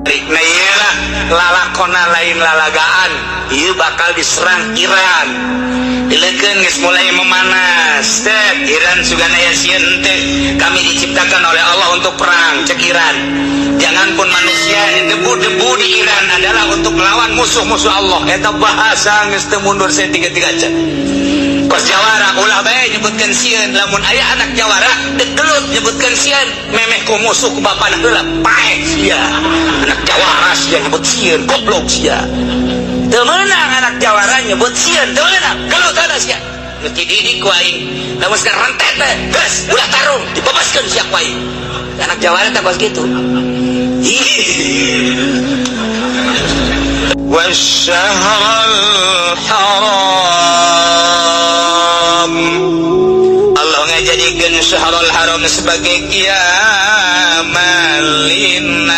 Nah iyalah lalakona lain lalagaan ieu bakal diserang Iran. Dileukeun geus mulai memanas. Iran sugana aya sieun teh kami diciptakan oleh Allah untuk perang cek Iran. Janganpun manusia debu-debu di Iran adalah untuk melawan musuh-musuh Allah. Eta bahasa geus teu mundur tiga-tiga aja. Kos jawara ulah bae nyebutkeun sieun, lamun aya anak jawara deuk gelut nyebutkeun sieun, memeh ku musuh ku bapana heula paeh sia. Anak jawara sia nyebut sieun, goblok sia. Teu meunang anak jawara nyebut sieun, teu meunang, gelut ada sia. Geus dididik ku aing, lamun sekarang rentet teh, geus ulah tarung dibebaskeun sia ku aing. Anak jawara teh bos kitu. Wasyahrul haram, Allah ngajadikeun syahrul haram sebagai qiyamal linnas.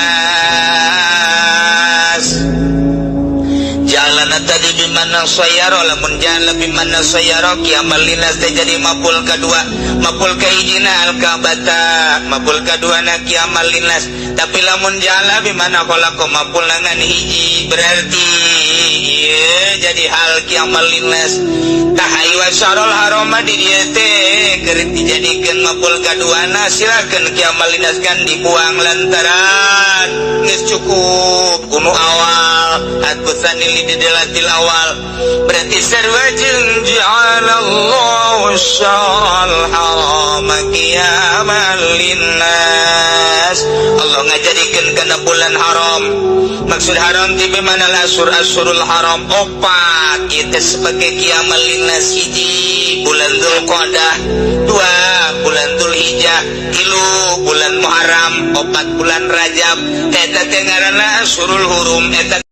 Jalan tadi bimana sayaro, lamun jalan bimana sayaro qiyamal linnas teh jadi maful kadua, maful kahijina al-kabata, maful kadua na qiyamal linnas. Tapi lamun jala bimana khalaqa maful ngan hiji, berarti ieu jadi hal qiyamal linnas. Tahay wa syarul haram di dieu teh keur dijadikeun maful kaduana, silakeun qiyamal linnas kan dibuang lantaran geus cukup kuno awal atbusan li didelatil awal. Berarti sarwajin ja'alallahu syarul haram qiyamal linnas. Allah ngajadikeun kana bulan haram. Maksud haram ti bimana asyurul haram opat itu sebagai qiyamal linnas. Hiji bulan Dzulqa'dah, dua bulan Dzulhijjah, tilu bulan Muharram, opat bulan Rajab. Eta teh ngaranna asyurul hurum. Eta